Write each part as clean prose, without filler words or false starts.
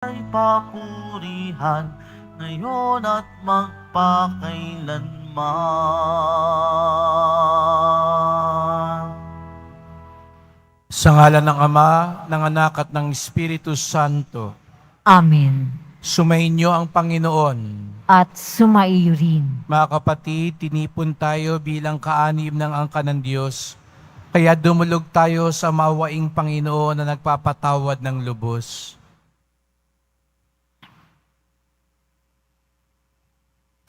ay papurihan, ngayon at magpakailanman. Sa ngalan ng Ama, ng Anak at ng Espiritu Santo, Amen. sumainyo ang Panginoon. At sumaiyo rin. Mga kapatid, tinipon tayo bilang kaanib ng angka ng Diyos, kaya dumulog tayo sa mawaing Panginoon na nagpapatawad ng lubos.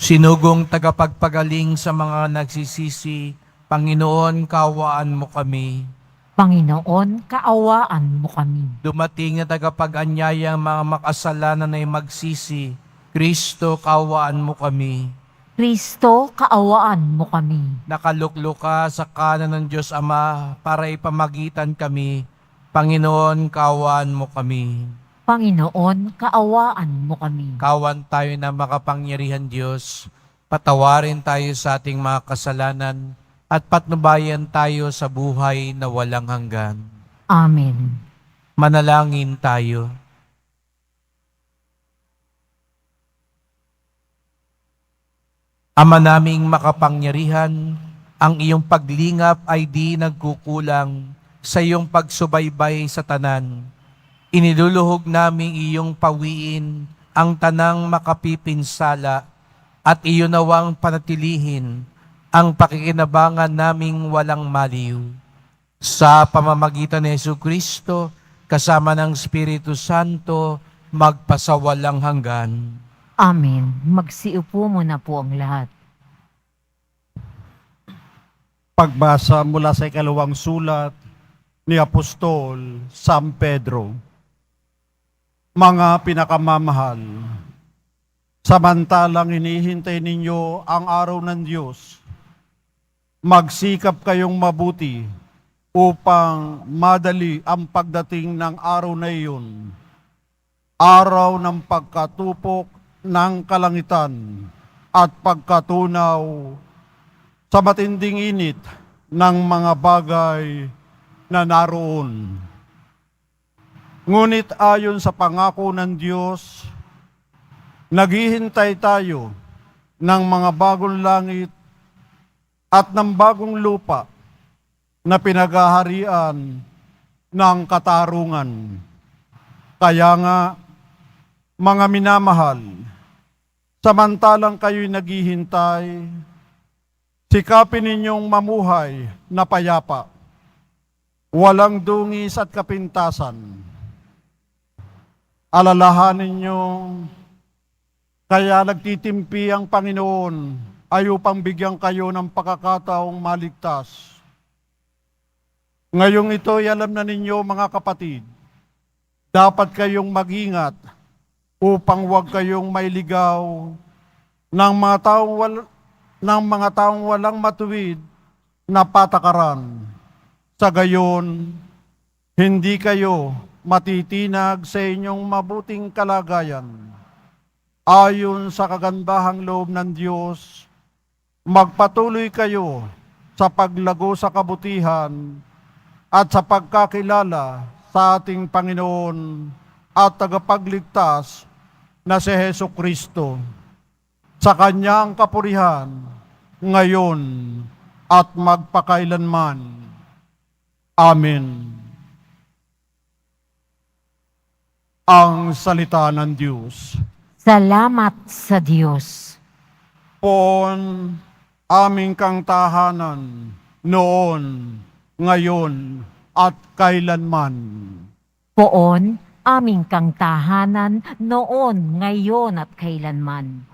Sinugong tagapagpagaling sa mga nagsisisi, Panginoon, kaawaan mo kami. Panginoon, kaawaan mo kami. Dumating na tagapag-anyayang mga makasalanan ay magsisi, Kristo, kaawaan mo kami. Kristo, kaawaan mo kami. Nakaluklo ka sa kanan ng Diyos Ama para ipamagitan kami. Panginoon, kaawaan mo kami. Panginoon, kaawaan mo kami. Kawan tayo na makapangyarihan Diyos. Patawarin tayo sa ating mga kasalanan at patnubayan tayo sa buhay na walang hanggan. Amen. Manalangin tayo. Ama naming makapangyarihan, ang iyong paglingap ay di nagkukulang sa iyong pagsubaybay sa tanan. Iniluluhog naming iyong pawiin ang tanang makapipinsala at iyo nawang panatilihin ang pakikinabangan naming walang maliw. Sa pamamagitan ni Jesucristo, kasama ng Espiritu Santo, magpasawalang hanggan. Amen. Magsiupo muna po ang lahat. Pagbasa mula sa ikalawang sulat ni Apostol San Pedro. Mga pinakamamahal, samantalang hinihintay ninyo ang araw ng Diyos, magsikap kayong mabuti upang madali ang pagdating ng araw na iyon, araw ng pagkatupok ng kalangitan at pagkatunaw sa matinding init ng mga bagay na naroon. Ngunit ayon sa pangako ng Diyos, naghihintay tayo ng mga bagong langit at ng bagong lupa na pinaghaharian ng katarungan. Kaya nga, mga minamahal, samantalang kayo'y naghihintay, sikapin ninyong mamuhay na payapa, walang dungis at kapintasan. Alalahanin niyo, kaya nagtitimpi ang Panginoon ay upang bigyan kayo ng pagkakataong maligtas. Ngayong ito'y alam na ninyo mga kapatid, dapat kayong mag-ingat upang huwag kayong mailigaw ng mga taong walang matuwid na patakaran. Sa gayon, hindi kayo matitinag sa inyong mabuting kalagayan. Ayon sa kagandahang loob ng Diyos, magpatuloy kayo sa paglago sa kabutihan at sa pagkakilala sa ating Panginoon at tagapagligtas na si Jesucristo. Sa Kanya ang kapurihan, ngayon at magpakailanman. Amen. Ang salita ng Diyos. Salamat sa Diyos. Poon aming kang tahanan, noon, ngayon, at kailanman. Poon, aming kang tahanan, noon, ngayon at kailanman.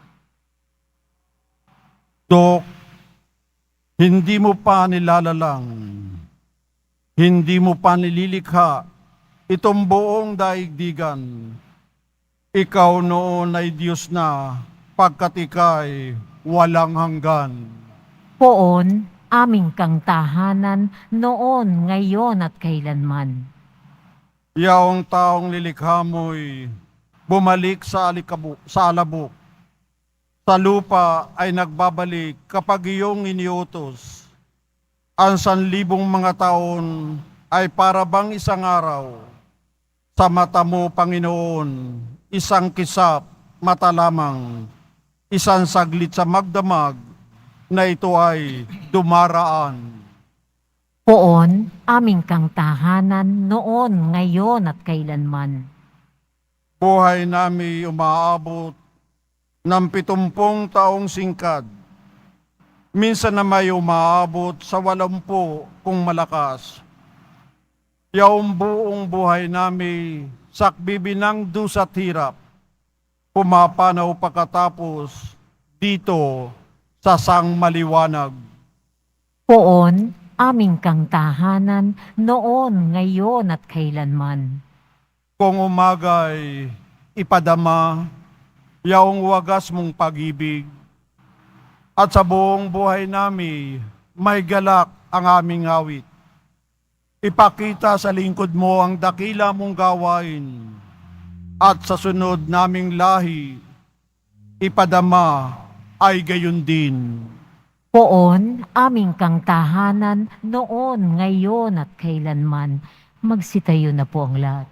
Dok, hindi mo pa nilalalang, hindi mo pa nililikha itong buong daigdigan. Ikaw noon ay Diyos na, pagkat ika'y walang hanggan. Poon, aming kang tahanan, noon, ngayon at kailanman. Yaong taong lilikha mo'y bumalik sa alabok. Sa lupa ay nagbabalik kapag iyong iniutos. Ang 1,000 mga taon ay para bang isang araw. Sa mata mo, Panginoon, isang kisap, mata lamang, isang saglit sa magdamag, na ito ay dumaraan. Poon, aming kang tahanan, noon, ngayon at kailanman. Buhay nami umaabot ng 70 taong singkad. Minsan na may umaabot sa 80 kung malakas. Yaong buong buhay nami sakbibinang dusat hirap. Pumapanaw pagkatapos dito sa sang maliwanag. Poon, aming kang tahanan, noon, ngayon at kailanman. Kung umagay ipadama, yaong wagas mong pag-ibig, at sa buong buhay nami, may galak ang aming awit. Ipakita sa lingkod mo ang dakila mong gawain, at sa sunod naming lahi, ipadama ay gayon din. Poon, aming kang tahanan, noon, ngayon at kailanman. Magsitayo na po ang lahat.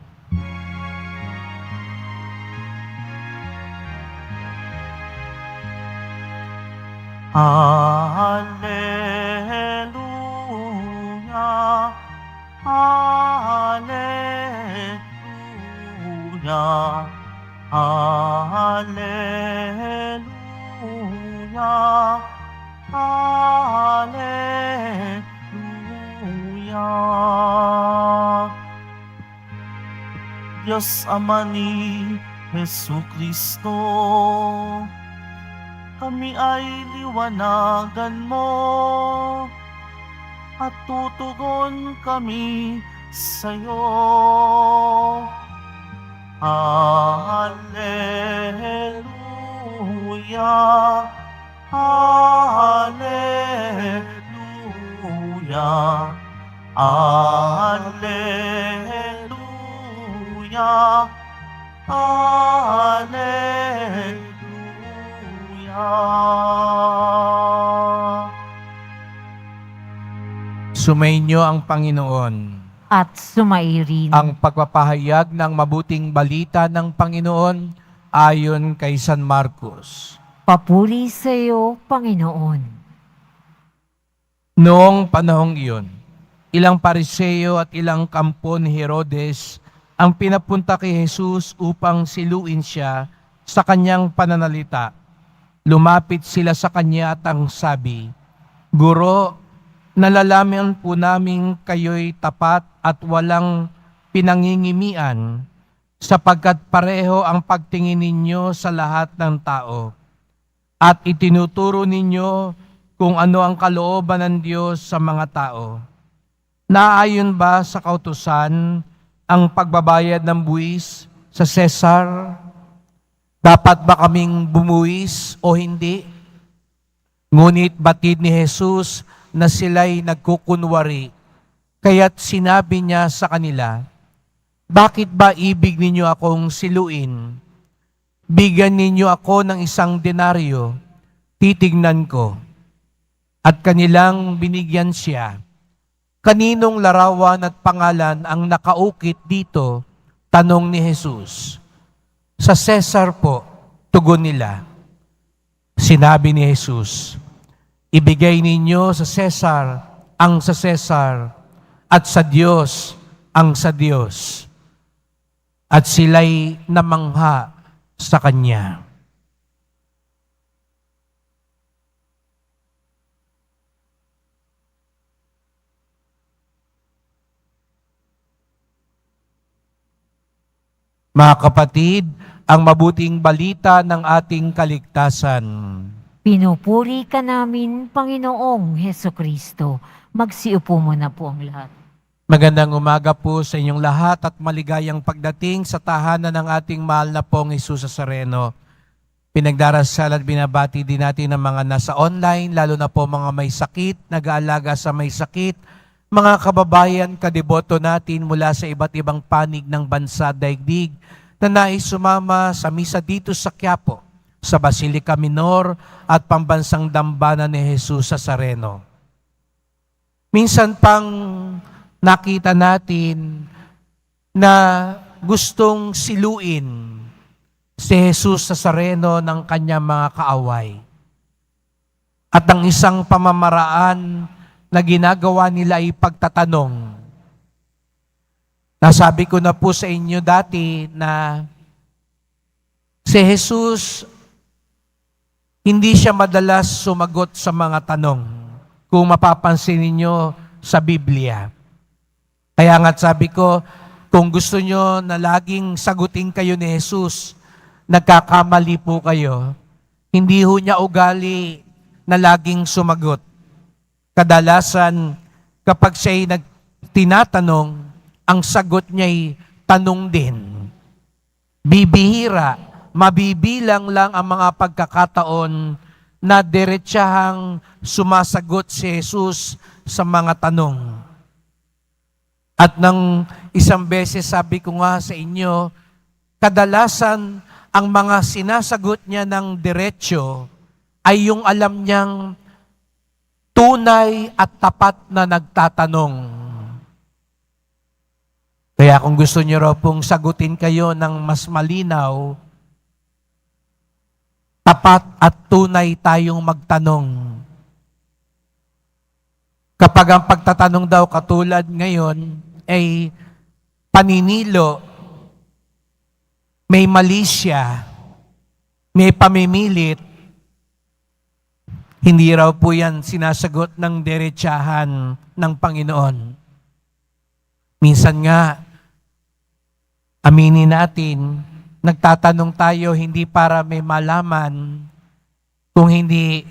Alleluia, Alleluia, Alleluia, Alleluia. Diyos Ama ni Jesucristo, kami ay liwanagan mo at tutugon kami sa'yo. Alleluia, Alleluia, Alleluia, Alleluia. Sumainyo ang Panginoon. At sumairin. Ang pagpapahayag ng mabuting balita ng Panginoon ayon kay San Marcos. Papuri sa iyo, Panginoon. Noong panahong iyon, ilang pariseo at ilang kampo ni Herodes ang pinapunta kay Jesus upang siluin siya sa kanyang pananalita. Lumapit sila sa kanya at ang sabi, "Guro, nalalaman po namin kayo'y tapat at walang pinangingimian, sapagkat pareho ang pagtingin ninyo sa lahat ng tao. At itinuturo ninyo kung ano ang kalooban ng Diyos sa mga tao. Naayon ba sa kautusan ang pagbabayad ng buwis sa Cesar? Dapat ba kaming bumuwis o hindi?" Ngunit batid ni Jesus na sila'y nagkukunwari, kaya't sinabi niya sa kanila, "Bakit ba ibig ninyo akong siluin? Bigyan ninyo ako ng 1 denaryo, titignan ko." At kanilang binigyan siya. "Kaninong larawan at pangalan ang nakaukit dito?" tanong ni Jesus. "Sa Cesar po," tugon nila. Sinabi ni Jesus, "Ibigay ninyo sa Cesar ang sa Cesar at sa Diyos ang sa Diyos." At sila'y namangha sa Kanya. Mga kapatid, ang mabuting balita ng ating kaligtasan. Pinupuri ka namin, Panginoong Hesukristo. Magsiupo mo na po ang lahat. Magandang umaga po sa inyong lahat at maligayang pagdating sa tahanan ng ating mahal na pong Jesus Nazareno. Pinagdarasal at binabati din natin ang mga nasa online, lalo na po mga may sakit, nag-aalaga sa may sakit, mga kababayan, kadeboto natin mula sa iba't ibang panig ng bansa daigdig na nais sumama sa misa dito sa Quiapo, sa Basilica Minor at pambansang dambana ni Jesus Nazareno. Minsan pang nakita natin na gustong siluin si Jesus Nazareno ng kanyang mga kaaway. At ang isang pamamaraan na ginagawa nila ay pagtatanong. Nasabi ko na po sa inyo dati na si Jesus, hindi siya madalas sumagot sa mga tanong. Kung mapapansin ninyo sa Biblia. Kaya nga sabi ko, kung gusto nyo na laging sagutin kayo ni Jesus, nagkakamali po kayo. Hindi ho niya ugali na laging sumagot. Kadalasan, kapag siya'y tinatanong, ang sagot niya'y tanong din. Bibihira, mabibilang lang ang mga pagkakataon na diretsahang sumasagot si Jesus sa mga tanong. At nang isang beses sabi ko nga sa inyo, kadalasan ang mga sinasagot niya ng diretsyo ay yung alam niyang tunay at tapat na nagtatanong. Kaya kung gusto niyo raw pong sagutin kayo ng mas malinaw, tapat at tunay tayong magtanong. Kapag ang pagtatanong daw katulad ngayon ay paninilo, may malisya, may pamimilit, hindi raw po yan sinasagot ng diretsahan ng Panginoon. Minsan nga, aminin natin, nagtatanong tayo hindi para may malaman, kung hindi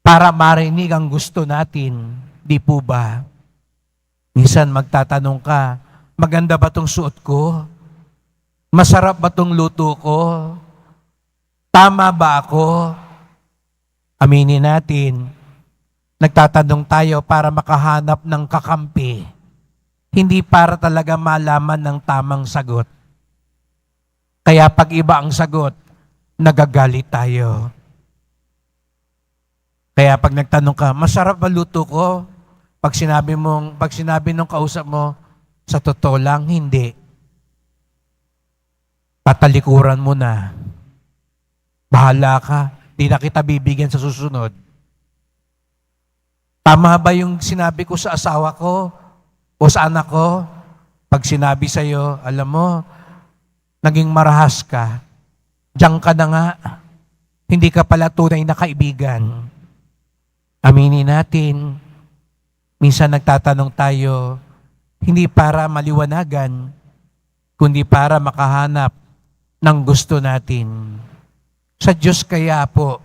para marinig ang gusto natin. Di po ba? Minsan magtatanong ka, maganda ba tong suot ko? Masarap ba tong luto ko? Tama ba ako? Aminin natin, nagtatanong tayo para makahanap ng kakampi. Hindi para talaga malaman ng tamang sagot. Kaya pag iba ang sagot, nagagalit tayo. Kaya pag nagtanong ka, masarap ba luto ko? Pag sinabi nung kausap mo, sa totoo lang, hindi. Tatalikuran mo na. Bahala ka. Di na kita bibigyan sa susunod. Tama ba yung sinabi ko sa asawa ko o sa anak ko? Pag sinabi sa'yo, alam mo, naging marahas ka. Diyan ka na nga. Hindi ka pala tunay na kaibigan. Aminin natin, minsan nagtatanong tayo, hindi para maliwanagan, kundi para makahanap ng gusto natin. Sa Diyos kaya po,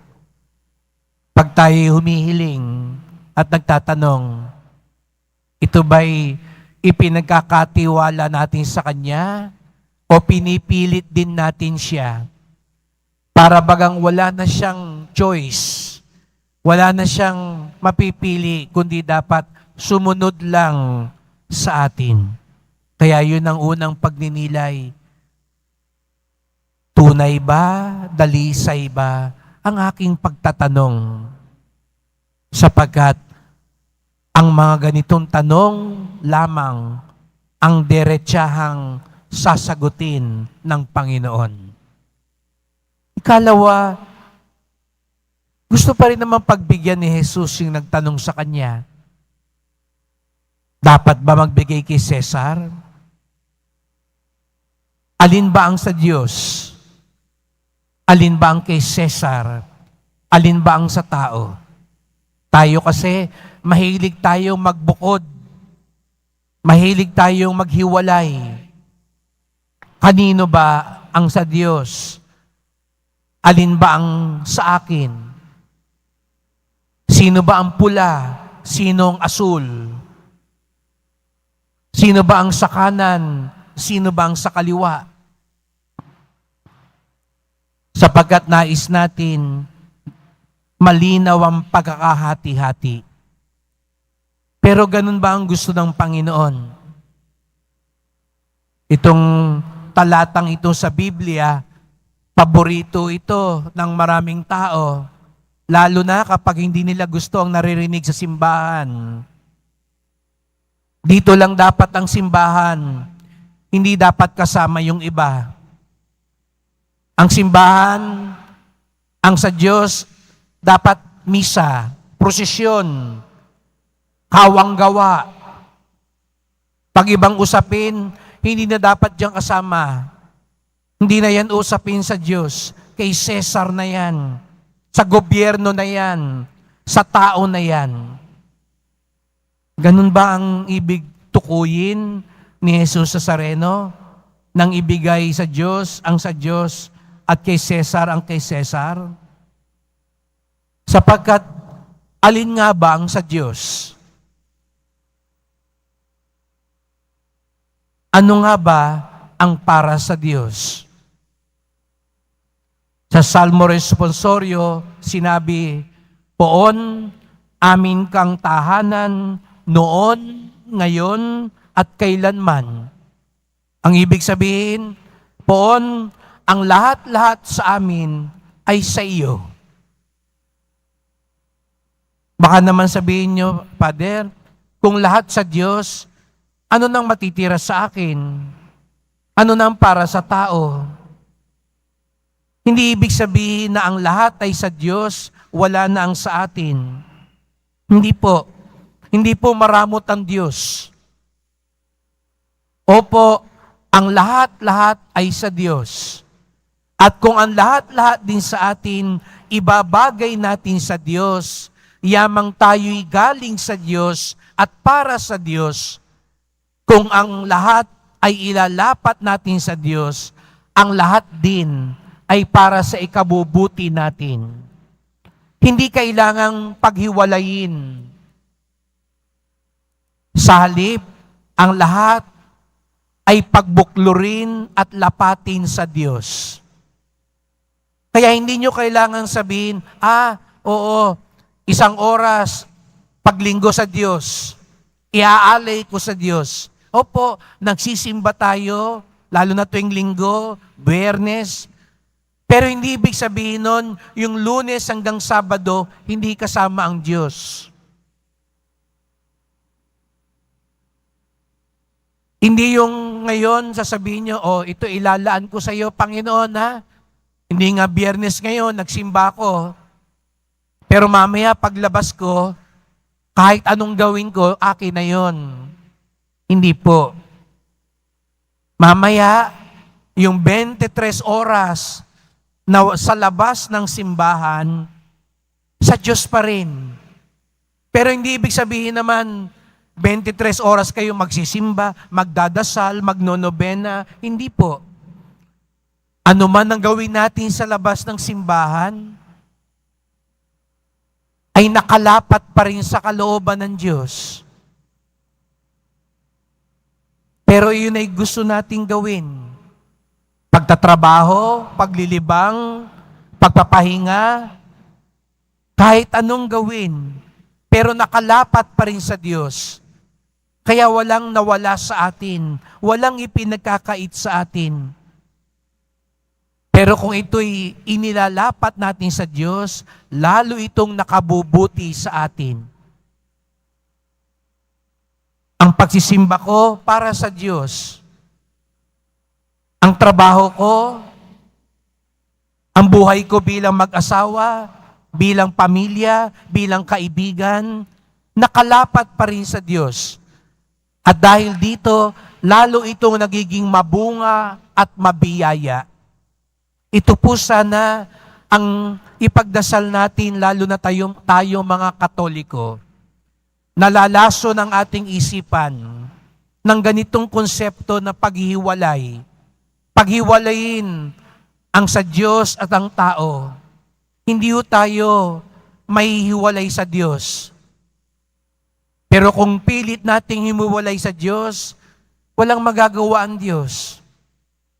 pag tayo humihiling at nagtatanong, ito ba'y ipinagkakatiwala natin sa Kanya o pinipilit din natin siya? Para bagang wala na siyang choice. Wala na siyang mapipili, kundi dapat sumunod lang sa atin. Kaya yun ang unang pagninilay. Tunay ba, dalisay ba, ang aking pagtatanong? Sapagkat ang mga ganitong tanong lamang ang diretsahang sasagutin ng Panginoon. Ikalawa, gusto pa rin naman pagbigyan ni Jesus yung nagtanong sa kanya. Dapat ba magbigay kay Cesar? Alin ba ang sa Diyos? Alin ba ang kay Cesar? Alin ba ang sa tao? Tayo kasi, mahilig tayong magbukod. Mahilig tayong maghiwalay. Kanino ba ang sa Diyos? Alin ba ang sa akin? Sino ba ang pula? Sino ang asul? Sino ba ang sa kanan? Sino ba ang sa kaliwa? Sapagkat nais natin malinaw ang pagkakahati-hati. Pero ganun ba ang gusto ng Panginoon? Itong talatang ito sa Biblia, paborito ito ng maraming tao. Lalo na kapag hindi nila gusto ang naririnig sa simbahan. Dito lang dapat ang simbahan. Hindi dapat kasama yung iba. Ang simbahan, ang sa Diyos, dapat misa, prosesyon, hawang gawa. Pag ibang usapin, hindi na dapat diyang kasama. Hindi na yan usapin sa Diyos. Kay Cesar na yan. Sa gobyerno na yan. Sa tao na yan. Ganun ba ang ibig tukuyin ni Jesus Nazareno? Nang ibigay sa Diyos ang sa Diyos at kay Cesar ang kay Cesar? Sapagkat alin nga ba ang sa Diyos? Ano nga ba ang para sa Diyos? Sa Salmo Responsorio, sinabi, "Poon, amin kang tahanan, noon, ngayon, at kailanman." Ang ibig sabihin, poon, ang lahat-lahat sa amin ay sa iyo. Baka naman sabihin nyo, Father, kung lahat sa Diyos, ano nang matitira sa akin? Ano nang para sa tao? Hindi ibig sabihin na ang lahat ay sa Diyos, wala na ang sa atin. Hindi po. Hindi po maramot ang Diyos. Opo, ang lahat-lahat ay sa Diyos. At kung ang lahat-lahat din sa atin, ibabagay natin sa Diyos, yamang tayo'y galing sa Diyos at para sa Diyos. Kung ang lahat ay ilalapat natin sa Diyos, ang lahat din ay para sa ikabubuti natin. Hindi kailangang paghiwalayin. Sa halip, ang lahat ay pagbuklurin at lapatin sa Diyos. Kaya hindi nyo kailangang sabihin, oo, isang oras, paglinggo sa Diyos, iaalay ko sa Diyos. Opo, nagsisimba tayo, lalo na tuwing linggo, Biyernes. Pero hindi ibig sabihin nun, yung Lunes hanggang Sabado, hindi kasama ang Diyos. Hindi yung ngayon sasabihin nyo, ito ilalaan ko sa iyo, Panginoon, ha? Hindi nga Biyernes ngayon, nagsimba ko. Pero mamaya paglabas ko, kahit anong gawin ko, akin na yon. Hindi po. Mamaya, yung 23 oras na sa labas ng simbahan, sa Diyos pa rin. Pero hindi ibig sabihin naman, 23 oras kayo magsisimba, magdadasal, magnonobena. Hindi po. Ano man ang gawin natin sa labas ng simbahan, ay nakalapat pa rin sa kalooban ng Diyos. Pero yun ay gusto nating gawin. Pagtatrabaho, paglilibang, pagpapahinga, kahit anong gawin, pero nakalapat pa rin sa Diyos. Kaya walang nawala sa atin, walang ipinagkakait sa atin. Pero kung ito'y inilalapat natin sa Diyos, lalo itong nakabubuti sa atin. Ang pagsisimba ko para sa Diyos. Ang trabaho ko, ang buhay ko bilang mag-asawa, bilang pamilya, bilang kaibigan, nakalapat pa rin sa Diyos. At dahil dito, lalo itong nagiging mabunga at mabiyaya. Ito po sana ang ipagdasal natin, lalo na tayo mga Katoliko. Nalalaso ng ating isipan ng ganitong konsepto na paghihiwalay. Paghiwalayin ang sa Diyos at ang tao. Hindi ho tayo mahihiwalay sa Diyos. Pero kung pilit nating himiwalay sa Diyos, walang magagawa ang Diyos.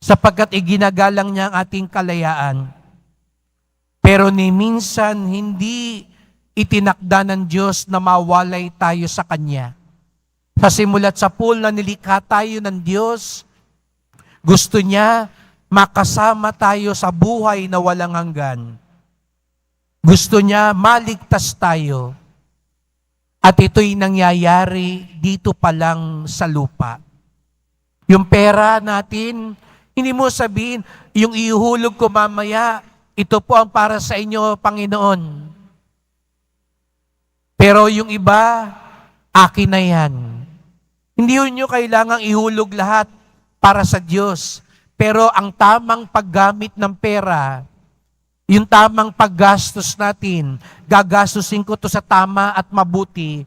Sapagkat iginagalang niya ang ating kalayaan. Pero ni minsan hindi itinakda ng Diyos na mawalay tayo sa Kanya. Sa simulat sa pool na nilikha tayo ng Diyos, gusto niya makasama tayo sa buhay na walang hanggan. Gusto niya maligtas tayo. At ito'y nangyayari dito pa lang sa lupa. Yung pera natin, Hindi mo sabihin, yung ihuhulog ko mamaya, ito po ang para sa inyo, Panginoon. Pero yung iba, akin na yan. Hindi nyo kailangang ihulog lahat para sa Diyos. Pero ang tamang paggamit ng pera, yung tamang paggastos natin, gagastusin ko to sa tama at mabuti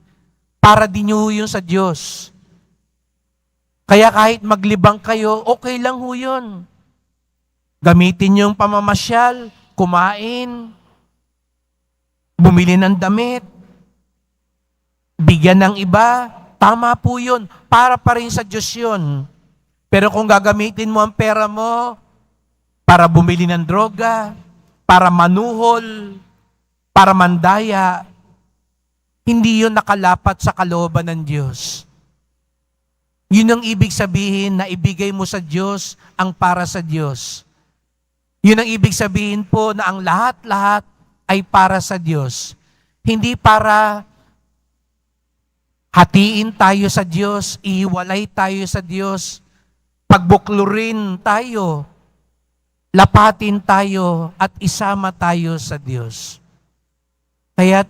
para din nyo yun sa Diyos. Kaya kahit maglibang kayo, okay lang ho yun. Gamitin yung pamamasyal, kumain, bumili ng damit, bigyan ng iba, tama po yun. Para pa rin sa Diyos yun. Pero kung gagamitin mo ang pera mo para bumili ng droga, para manuhol, para mandaya, hindi yun nakalapat sa kalooban ng Diyos. Yun ang ibig sabihin na ibigay mo sa Diyos ang para sa Diyos. Yun ang ibig sabihin po na ang lahat-lahat ay para sa Diyos. Hindi para hatiin tayo sa Diyos, ihiwalay tayo sa Diyos, pagbuklurin tayo, lapatin tayo at isama tayo sa Diyos. Kaya't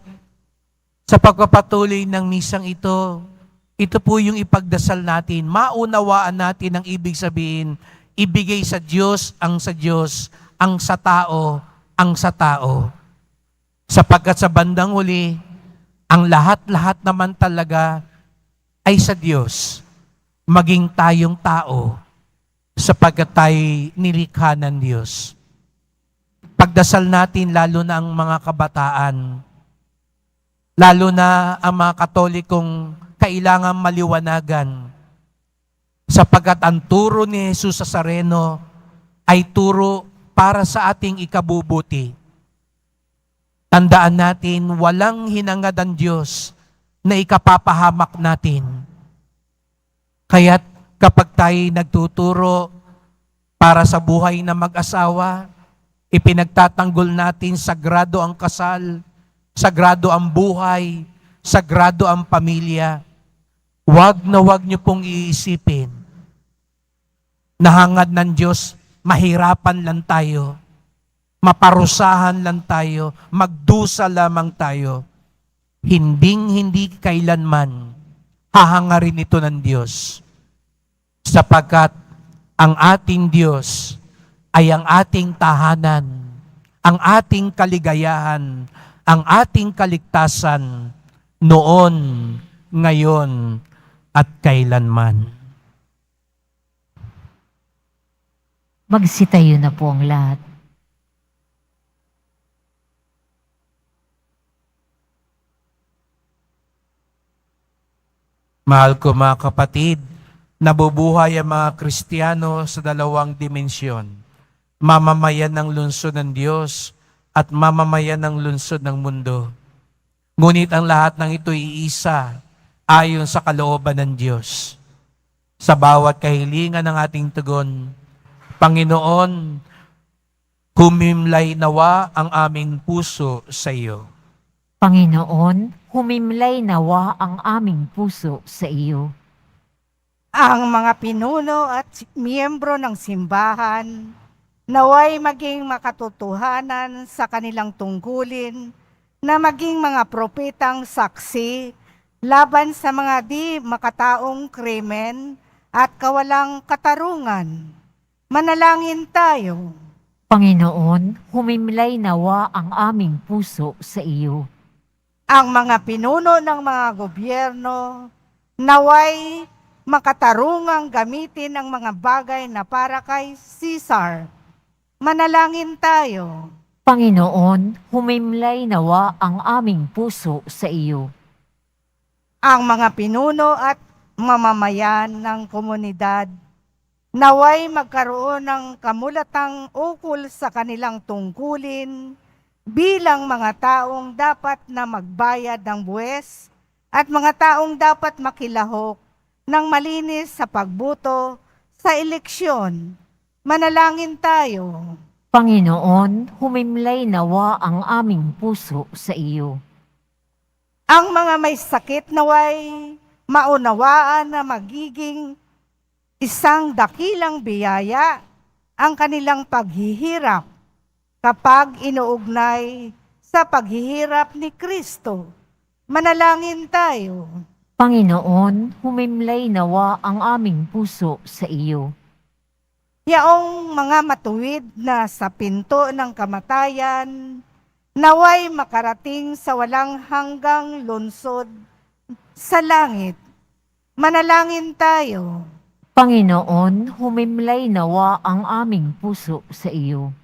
sa pagpapatuloy ng misang ito po yung ipagdasal natin. Maunawaan natin ang ibig sabihin, ibigay sa Diyos, ang sa tao, ang sa tao. Sapagkat sa bandang huli, ang lahat-lahat naman talaga ay sa Diyos. Maging tayong tao, sapagkat tayo nilikha ng Diyos. Pagdasal natin, lalo na ang mga kabataan, lalo na ang mga Katolikong kailangan maliwanagan, sapagkat ang turo ni Jesus Nazareno ay turo para sa ating ikabubuti. Tandaan natin, walang hinangad ang Diyos na ikapapahamak natin. Kaya't kapag tayo nagtuturo para sa buhay na mag-asawa, ipinagtatanggol natin sagrado ang kasal, sagrado ang buhay, sagrado ang pamilya. Wag niyo pong iisipin na hangad ng Diyos, mahirapan lang tayo, maparusahan lang tayo, magdusa lamang tayo. Hindi kailanman hahangarin ito ng Diyos. Sapagkat ang ating Diyos ay ang ating tahanan, ang ating kaligayahan, ang ating kaligtasan noon, ngayon, at kailanman. Magsitayo na po ang lahat. Mahal ko mga kapatid, nabubuhay ang mga Kristiyano sa dalawang dimensyon. Mamamayan ng lungsod ng Diyos at mamamayan ng lungsod ng mundo. Ngunit ang lahat ng ito iisa ayon sa kalooban ng Diyos. Sa bawat kahilingan ng ating tugon, Panginoon, humimlay nawa ang aming puso sa iyo. Panginoon, humimlay nawa ang aming puso sa iyo. Ang mga pinuno at miyembro ng simbahan naway maging makatotohanan sa kanilang tungkulin na maging mga propetang saksi laban sa mga di makataong krimen at kawalang katarungan. Manalangin tayo. Panginoon, humimlay nawa ang aming puso sa iyo. Ang mga pinuno ng mga gobyerno naway makatarungang gamitin ang mga bagay na para kay Caesar. Manalangin tayo. Panginoon, humimlay nawa ang aming puso sa iyo. Ang mga pinuno at mamamayan ng komunidad naway magkaroon ng kamulatang ukol sa kanilang tungkulin bilang mga taong dapat na magbayad ng buwes at mga taong dapat makilahok ng malinis sa pagboto sa eleksyon. Manalangin tayo. Panginoon, humimlay nawa ang aming puso sa iyo. Ang mga may sakit naway maunawaan na magiging isang dakilang biyaya ang kanilang paghihirap kapag inuugnay sa paghihirap ni Kristo. Manalangin tayo. Panginoon, humimlay nawa ang aming puso sa iyo. Yaong mga matuwid na sa pinto ng kamatayan, naway makarating sa walang hanggang lungsod sa langit. Manalangin tayo. Panginoon, humimlay nawa ang aming puso sa iyo.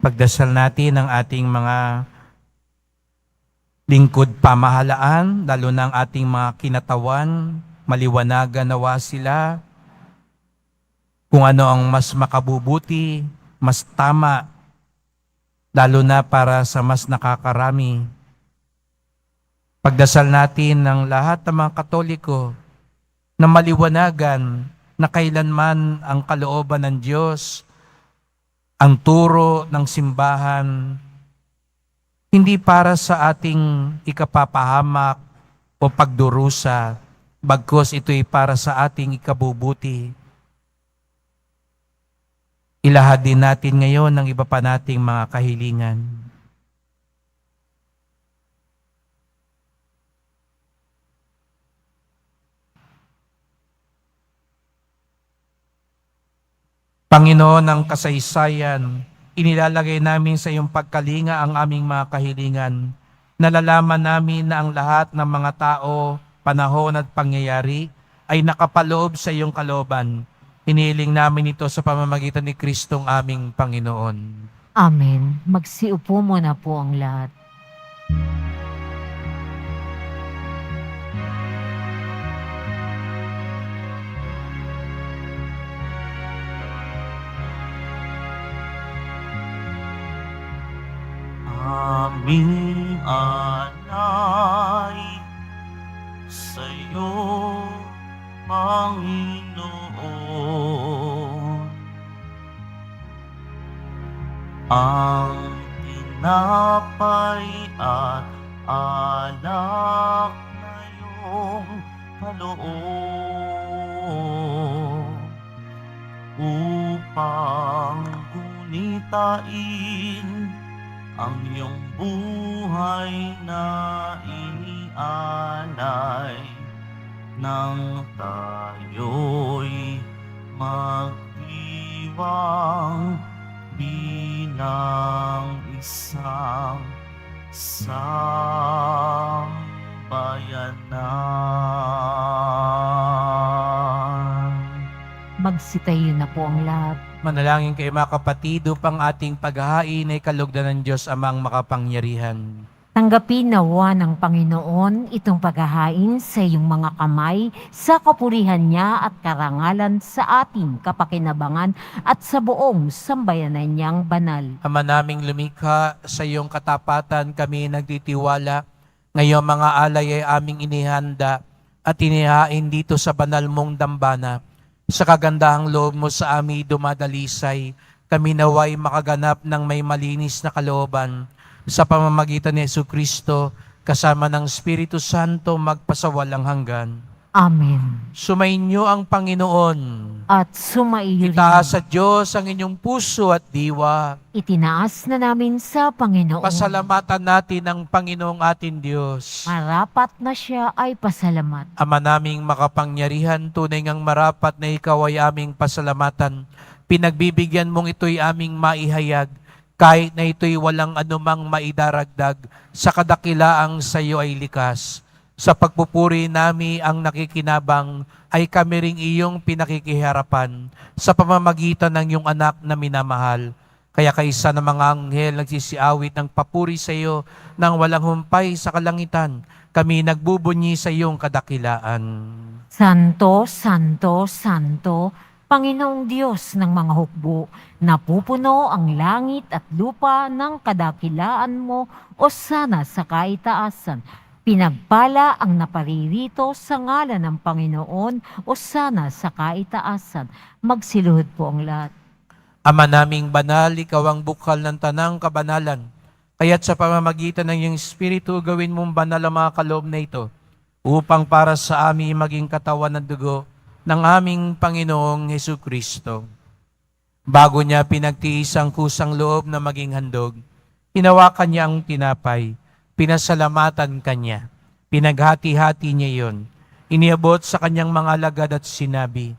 Pagdasal natin ang ating mga lingkod pamahalaan, lalo na ang ating mga kinatawan, maliwanagan nawa sila kung ano ang mas makabubuti, mas tama, lalo na para sa mas nakakarami. Pagdasal natin ng lahat ng mga Katoliko na maliwanagan na kailanman ang kalooban ng Diyos, ang turo ng simbahan, hindi para sa ating ikapapahamak o pagdurusa, bagkus ito'y para sa ating ikabubuti. Ilahad din natin ngayon ang iba pa nating mga kahilingan. Panginoon ng kasaysayan, inilalagay namin sa iyong pagkalinga ang aming mga kahilingan. Nalalaman namin na ang lahat ng mga tao, panahon at pangyayari ay nakapaloob sa iyong kalooban. Hinihiling namin ito sa pamamagitan ni Kristong aming Panginoon. Amen. Magsiupo muna po ang lahat. Aming alay sa'yo, Panginoon. Ang tinapay at alak na iyong kaloob upang gunitain ang iyong buhay na inialay nang tayo'y magdiwang bilang isang sambayanan. Magsitayo na po ang lahat. Manalangin kayo mga kapatid upang ating paghahain ay kalugdan ng Diyos amang makapangyarihan. Tanggapin nawa ng Panginoon itong paghahain sa iyong mga kamay sa kapurihan niya at karangalan sa ating kapakinabangan at sa buong sambayanan niyang banal. Ama naming lumikha, sa iyong katapatan kami nagtitiwala. Ngayong mga alay ay aming inihanda at inihain dito sa banal mong dambana. Sa kagandahang loob mo sa amin dumadalisay, kami naway makaganap ng may malinis na kalooban. Sa pamamagitan ni Jesucristo, kasama ng Espiritu Santo, magpasawalang hanggan. Amen. Sumainyo ang Panginoon. At sumaiyo rin. Itaas sa Diyos ang inyong puso at diwa. Itinaas na namin sa Panginoon. Pasalamatan natin ang Panginoong ating Diyos. Marapat na siya ay pasalamat. Ama naming makapangyarihan, tunay ngang marapat na ikaw ay aming pasalamatan. Pinagbibigyan mong ito'y aming maihayag, kahit na ito'y walang anumang maidaragdag, sa kadakilaang sa iyo ay likas. Sa pagpupuri nami ang nakikinabang, ay kami ring iyong pinakikiharapan sa pamamagitan ng iyong anak na minamahal. Kaya kaisa ng mga anghel nagsisiawit ng papuri sa iyo nang walang humpay sa kalangitan, kami nagbubunyi sa iyong kadakilaan. Santo, Santo, Santo, Panginoong Diyos ng mga hukbo, napupuno ang langit at lupa ng kadakilaan mo o sana sa kaitaasan. Pinagpala ang naparirito sa ngalan ng Panginoon o sana sa kaitaasan. Magsiluhod po ang lahat. Ama naming banal, ikaw ang bukal ng tanang kabanalan. Kaya't sa pamamagitan ng iyong Espiritu, gawin mong banal ang mga kaloob na ito, upang para sa amin maging katawan at dugo ng aming Panginoong Jesucristo. Bago niya pinagtiis ang kusang loob na maging handog, hinawakan niya ang tinapay, pinasalamatan kanya, pinaghati-hati niya iyon, iniabot sa kanyang mga alagad at sinabi,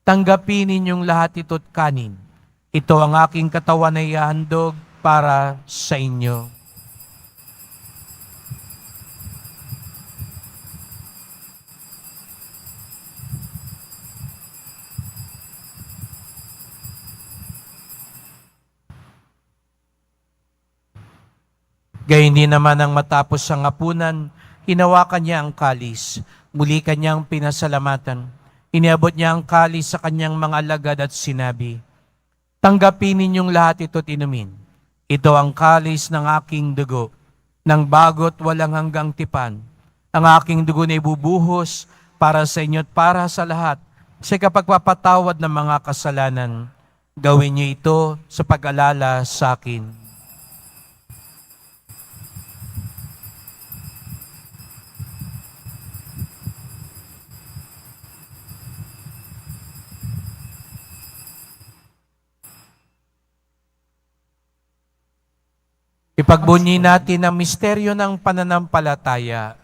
"Tanggapin ninyong lahat ito't kanin. Ito ang aking katawan na ihahandog para sa inyo." Gayun din naman ang matapos ang hapunan, hinawakan niya ang kalis, muli kanyang pinasalamatan. Iniabot niya ang kalis sa kanyang mga alagad at sinabi, "Tanggapin ninyong lahat ito't inumin. Ito ang kalis ng aking dugo, ng bago't walang hanggang tipan. Ang aking dugo na ibubuhos para sa inyo at para sa lahat sa kapagpapatawad ng mga kasalanan. Gawin niyo ito sa pag-alala sa akin." Ipagbunyi natin ang misteryo ng pananampalataya.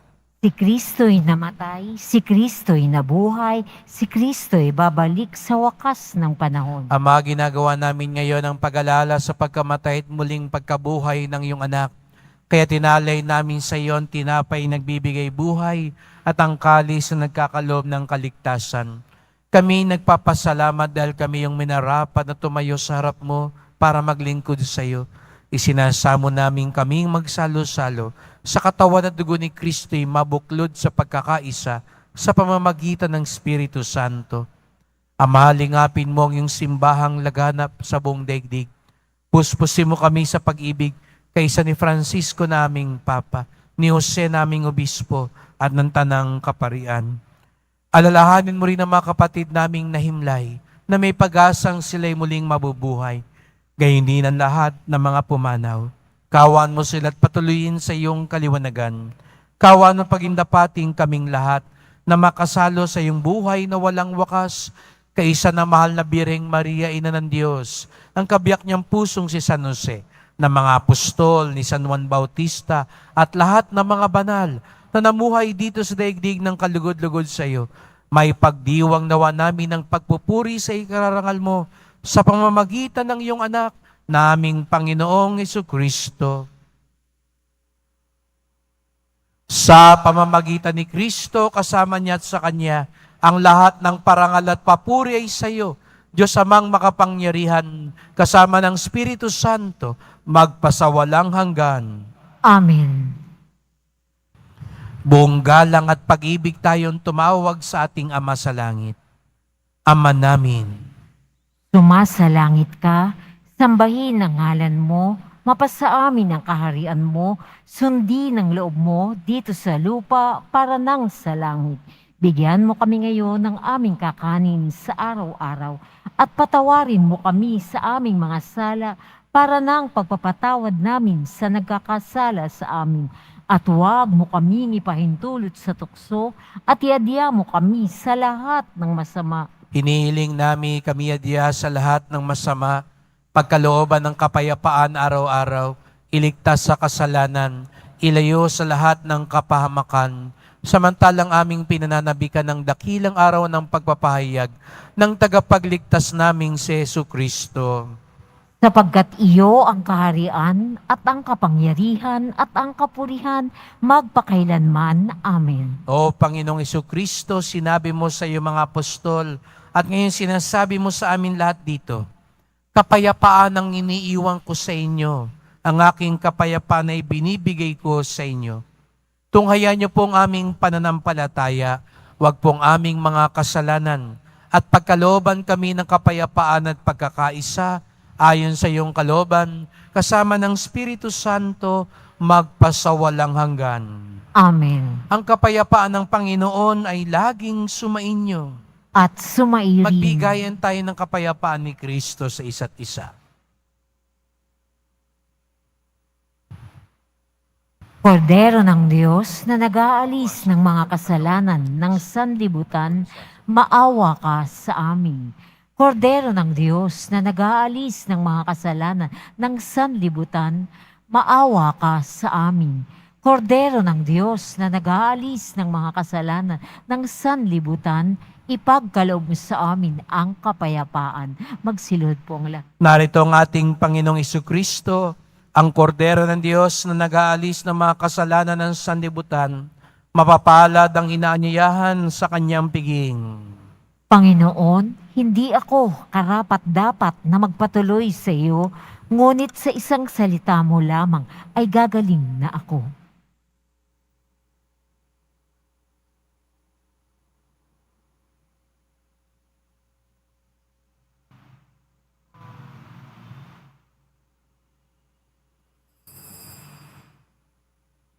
Si Kristo'y namatay, si Kristo'y nabuhay, si Kristo'y babalik sa wakas ng panahon. Ama, ginagawa namin ngayon ang pag-alala sa pagkamatay at muling pagkabuhay ng iyong anak. Kaya tinalay namin sa iyo ang tinapay nagbibigay buhay at ang kalis na nagkakaloob ng kaligtasan. Kami nagpapasalamat dahil kami yung minarapat na tumayo sa harap mo para maglingkod sa iyo. Isinasamo namin kaming magsalo-salo sa katawan at dugo ni Kristo'y mabuklod sa pagkakaisa sa pamamagitan ng Espiritu Santo. Ama, lingapin mo ang iyong simbahang laganap sa buong daigdig. Puspusin mo kami sa pag-ibig kaysa ni Francisco naming Papa, ni Jose naming Obispo at ng Tanang Kaparian. Alalahanin mo rin ang mga kapatid naming nahimlay na may pag-asang sila'y muling mabubuhay. Gayon din ang lahat ng mga pumanaw. Kawan mo sila at patuloyin sa iyong kaliwanagan. Kawan mo pagindapating kaming lahat na makasalo sa iyong buhay na walang wakas, kaisa na mahal na Birheng Maria, Ina ng Diyos, ang kabiyak niyang pusong si San Jose, ng mga apostol ni San Juan Bautista at lahat ng mga banal na namuhay dito sa daigdig ng kalugod-lugod sa iyo. May pagdiwang nawa namin ng pagpupuri sa ikararangal mo sa pamamagitan ng iyong anak, naming Panginoong Jesucristo. Sa pamamagitan ni Kristo, kasama niya at sa Kanya, ang lahat ng parangal at papuri ay sa iyo, Diyos Amang makapangyarihan, kasama ng Espiritu Santo, magpasawalang hanggan. Amen. Buong galang at pag-ibig tayong tumawag sa ating Ama sa langit. Ama namin, Sumasalangit ka, sambahin ang ngalan mo, mapasa amin ang kaharian mo, sundin ang loob mo dito sa lupa para nang sa langit. Bigyan mo kami ngayon ng aming kakanin sa araw-araw at patawarin mo kami sa aming mga sala para nang pagpapatawad namin sa nagkakasala sa amin. At huwag mo kaming ipahintulot sa tukso at iadya mo kami sa lahat ng masama. hinihiling namin kami adya sa lahat ng masama, pagkalooban ng kapayapaan araw-araw, iligtas sa kasalanan, ilayo sa lahat ng kapahamakan, samantalang aming pinananabikan ng dakilang araw ng pagpapahayag ng tagapagligtas naming si Jesucristo. Sapagkat iyo ang kaharian at ang kapangyarihan at ang kapurihan magpakailanman. Amen. O Panginoong Jesucristo, sinabi mo sa iyong mga apostol at ngayon sinasabi mo sa amin lahat dito, kapayapaan ang iniiwan ko sa inyo, ang aking kapayapaan ay binibigay ko sa inyo. Tunghayan niyo pong aming pananampalataya, wag pong aming mga kasalanan, at pagkalooban kami ng kapayapaan at pagkakaisa, ayon sa iyong kalooban, kasama ng Espiritu Santo, magpasawalang hanggan. Amen. Ang kapayapaan ng Panginoon ay laging sumainyo. At sumairin. Magbigayan tayo ng kapayapaan ni Kristo sa isa't isa. Kordero ng Diyos na nag-aalis ng mga kasalanan ng sanlibutan, maawa ka sa amin. Kordero ng Diyos na nag-aalis ng mga kasalanan ng sanlibutan, maawa ka sa amin. Kordero ng Diyos na nag-aalis ng mga kasalanan ng sanlibutan, ipagkaloob mo sa amin ang kapayapaan. Magsilod po ang lahat. Narito ang ating Panginoong Isukristo, ang Kordero ng Diyos na nag-aalis ng mga kasalanan ng sanlibutan. Mapapalad ang inaanyayahan sa kanyang piging. Panginoon, hindi ako karapat-dapat na magpatuloy sa iyo, ngunit sa isang salita mo lamang ay gagaling na ako.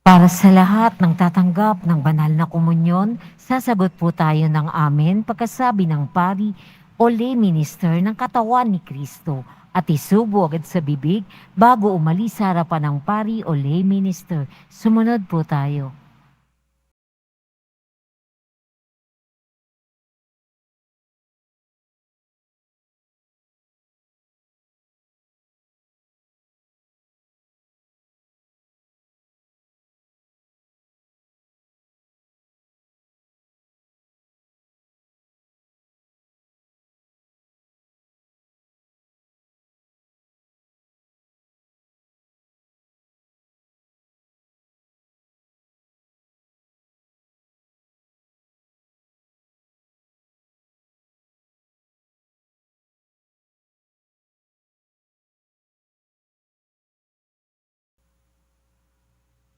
Para sa lahat ng tatanggap ng banal na komunyon, sasagot po tayo ng amen pagkasabi ng pari o lay minister ng katawan ni Kristo at isubo agad sa bibig bago umalis sa harapan ng pari o lay minister. Sumunod po tayo.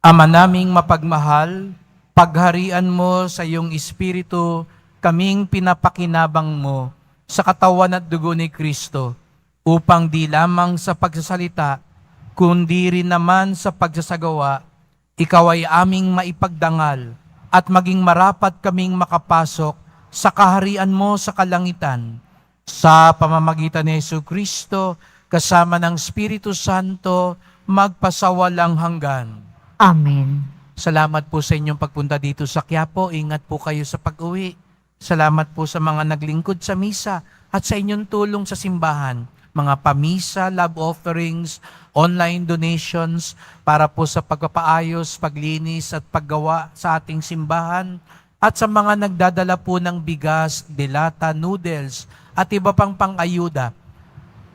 Ama naming mapagmahal, pagharian mo sa iyong Espiritu, kaming pinapakinabang mo sa katawan at dugo ni Kristo, upang di lamang sa pagsasalita, kundi rin naman sa pagsasagawa, ikaw ay aming maipagdangal at maging marapat kaming makapasok sa kaharian mo sa kalangitan. Sa pamamagitan ni Jesucristo, kasama ng Espiritu Santo, magpasawalang hanggan. Amen. Salamat po sa inyong pagpunta dito sa Quiapo. Ingat po kayo sa pag-uwi. Salamat po sa mga naglingkod sa misa at sa inyong tulong sa simbahan. Mga pamisa, love offerings, online donations para po sa pagpapaayos, paglinis at paggawa sa ating simbahan. At sa mga nagdadala po ng bigas, delata, noodles at iba pang pang-ayuda.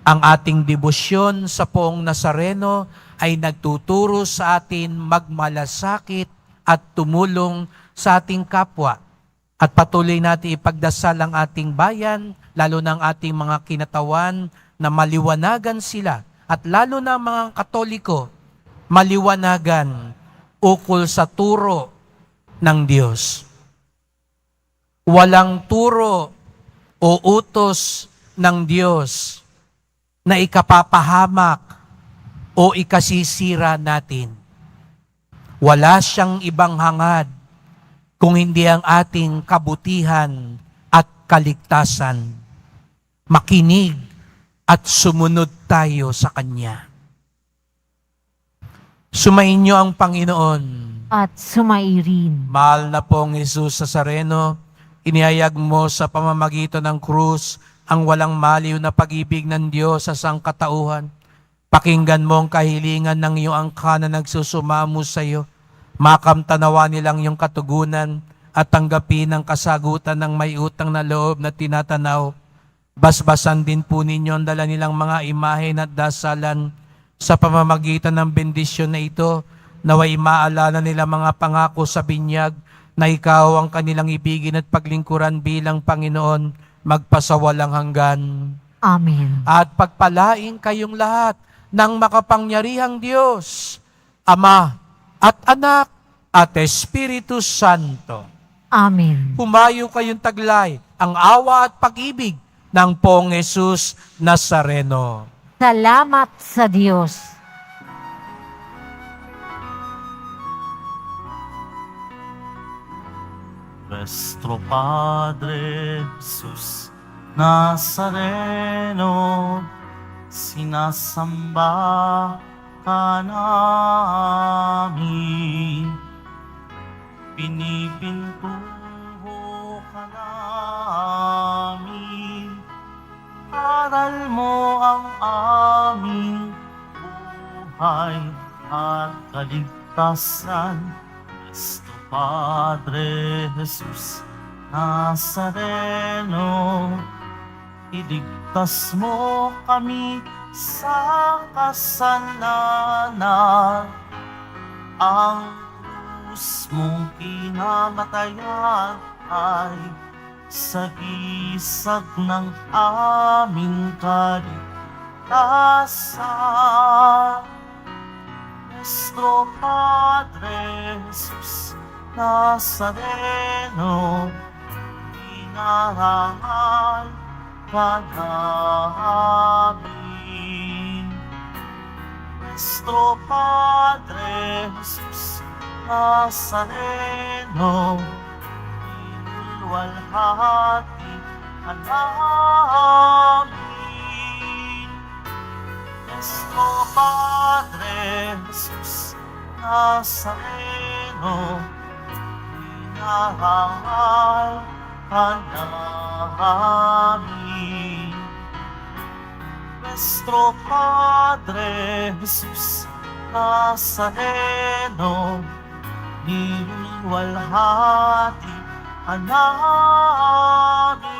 Ang ating debosyon sa Poong Nazareno ay nagtuturo sa atin magmalasakit at tumulong sa ating kapwa. At patuloy natin ipagdasal ang ating bayan, lalo na ang ating mga kinatawan, na maliwanagan sila. At lalo na ang mga Katoliko, maliwanagan ukol sa turo ng Diyos. Walang turo o utos ng Diyos na ikapapahamak o ikasisira natin. Wala siyang ibang hangad kung hindi ang ating kabutihan at kaligtasan. Makinig at sumunod tayo sa Kanya. Sumainyo ang Panginoon. At sumairin. Mahal na pong Jesus Nazareno, inihayag mo sa pamamagitan ng krus ang walang maliw na pag-ibig ng Diyos sa sangkatauhan. Pakinggan mo ang kahilingan ng iyong angka na nagsusumamo sa iyo. Makamtanawa nilang iyong katugunan at tanggapin ang kasagutan ng may utang na loob na tinatanaw. Basbasan din po ninyo ang dala nilang mga imahen at dasalan sa pamamagitan ng bendisyon na ito, naway maalala nila mga pangako sa binyag na ikaw ang kanilang ibigin at paglingkuran bilang Panginoon magpasawalang hanggan. Amen. At pagpalain kayong lahat ng makapangyarihang Diyos, Ama at Anak at Espiritu Santo. Amen. Humayo kayong taglay ang awa at pag-ibig ng Poong Jesus Nazareno. Salamat sa Diyos. Nuestro Padre Jesus Nazareno, sinasamba ka namin, pinipintuho ka namin, buhay at kaligtasan. Nuestro Padre Jesus Nazareno, iligtas mo kami sa kasalanan. Ang krus mong kinamatayan ay sagisag ng aming kaligtasan. Nuestro Padre Jesus Nazareno, inarangal ka namin. Nuestro Padre Jesus Nazareno, inulwalhati ka namin. Nuestro Padre Jesus Nazareno, inarangal ka namin. Nuestro Padre Jesus Nazareno, niluwalhati ka namin.